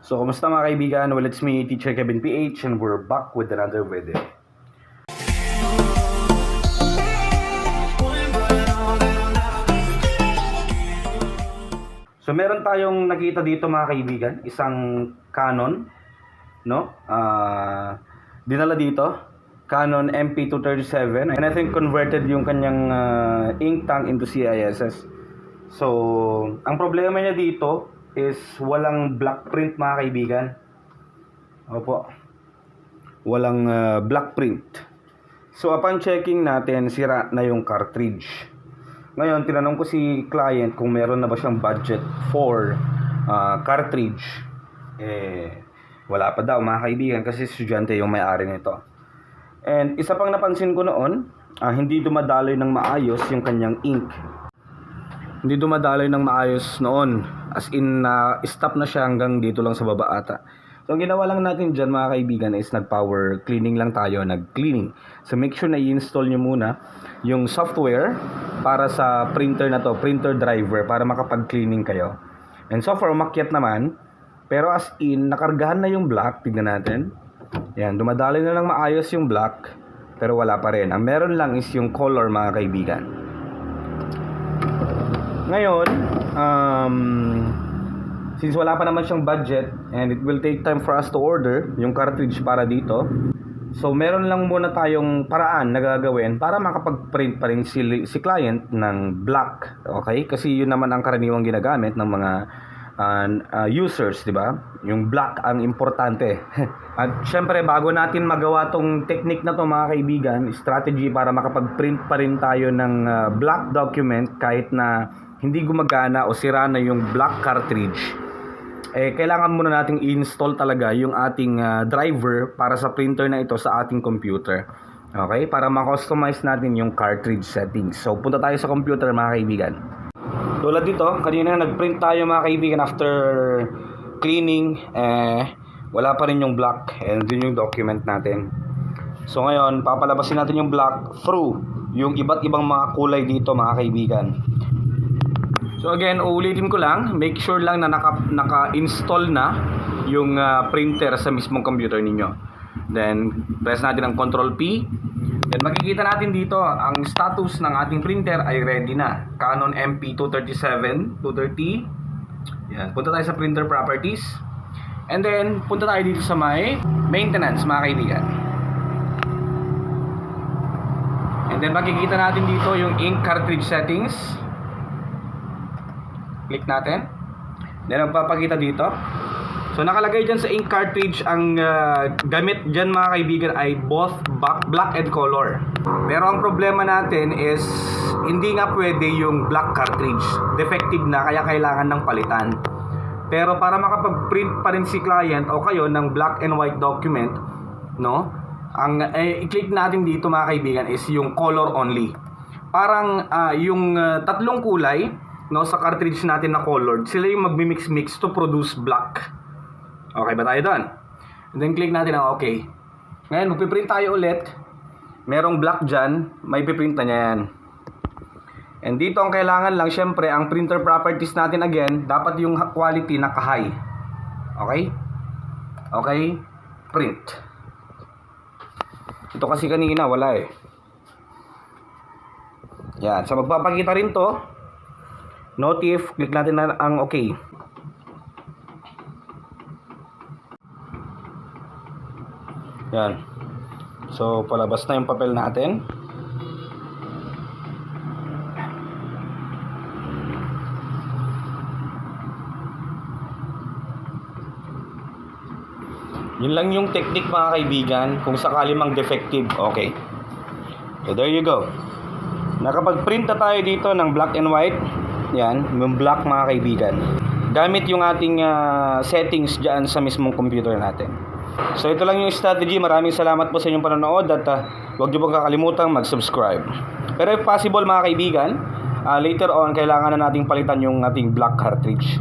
So, kumusta mga kaibigan? Well, it's me, Teacher Kevin PH, and we're back with another video. So, meron tayong nakita dito mga kaibigan, isang Canon, no? Dinala dito, Canon MP237, and I think converted yung kanyang ink tank into CISS. So, ang problema niya dito is walang black print mga kaibigan. Opo. Walang black print. So, upon checking natin, sira na yung cartridge. Ngayon, tinanong ko si client kung meron na ba siyang budget for cartridge. Wala pa daw mga kaibigan kasi estudyante yung may-ari nito. And isa pang napansin ko noon, hindi dumadaloy ng maayos yung kanyang ink. Hindi dumadaloy ng maayos noon. As in, stop na siya hanggang dito lang sa baba ata. So, ang ginawa lang natin dyan mga kaibigan is nag-power cleaning lang tayo, nag-cleaning. So, make sure na i-install nyo muna yung software para sa printer na to, printer driver, para makapag-cleaning kayo. And so far, umakyat naman. Pero as in, nakargahan na yung black. Tignan natin. Yan, dumadaloy na lang maayos yung black. Pero wala pa rin. Ang meron lang is yung color mga kaibigan. Ngayon, since wala pa naman siyang budget and it will take time for us to order yung cartridge para dito, so meron lang muna tayong paraan na gagawin para makapag-print pa rin si client ng black. Okay? Kasi yun naman ang karaniwang ginagamit ng mga users, di ba? Yung black ang importante. At syempre, bago natin magawa tong technique na to mga kaibigan, strategy para makapag-print pa rin tayo ng black document kahit na hindi gumagana o sira na yung black cartridge, kailangan muna nating i-install talaga yung ating driver para sa printer na ito sa ating computer. Okay? Para ma-customize natin yung cartridge settings. So, punta tayo sa computer mga kaibigan. Tulad dito, kanina nag-print tayo mga kaibigan after cleaning, wala pa rin yung black, and din yung document natin. So, ngayon, papalabasin natin yung black through yung iba't ibang mga kulay dito mga kaibigan. So again, uulitin ko lang, make sure lang na naka-install na yung printer sa mismong computer ninyo. Then, press natin ang Ctrl P. Then, makikita natin dito, ang status ng ating printer ay ready na. Canon MP237, 230. Yan, punta tayo sa printer properties. And then, punta tayo dito sa may maintenance, mga kaibigan. And then, makikita natin dito yung ink cartridge settings. Click natin. Then magpapakita dito. So nakalagay dyan sa ink cartridge, ang gamit dyan mga kaibigan ay both black and color. Pero ang problema natin is hindi nga pwede yung black cartridge. Defective na, kaya kailangan ng palitan. Pero para makapag-print pa rin si client o kayo ng black and white document, no? Ang i-click natin dito mga kaibigan is yung color only. Parang yung tatlong kulay, no, sa cartridge natin na colored, sila yung magmi-mix to produce black. Okay ba tayo doon? And then click natin ang okay. Ngayon, magpiprint tayo ulit. Merong black dyan, may piprint na niya yan. And dito ang kailangan lang, syempre, ang printer properties natin again, dapat yung quality naka-high. Okay? Okay? Print. Ito kasi kanina, wala eh. Yan. So, magpapakita rin to. Notif, click natin na ang okay. Yan. So, palabas na yung papel natin. Yun lang yung technique mga kaibigan, kung sakali mang defective. Okay. So, there you go. Nakapag-print na tayo dito ng black and white. Yan, yung black mga kaibigan. Gamit yung ating settings dyan sa mismong computer natin. So ito lang yung strategy. Maraming salamat po sa inyong panonood at huwag niyo pong kakalimutang mag-subscribe. Pero if possible mga kaibigan, later on kailangan na nating palitan yung ating black cartridge.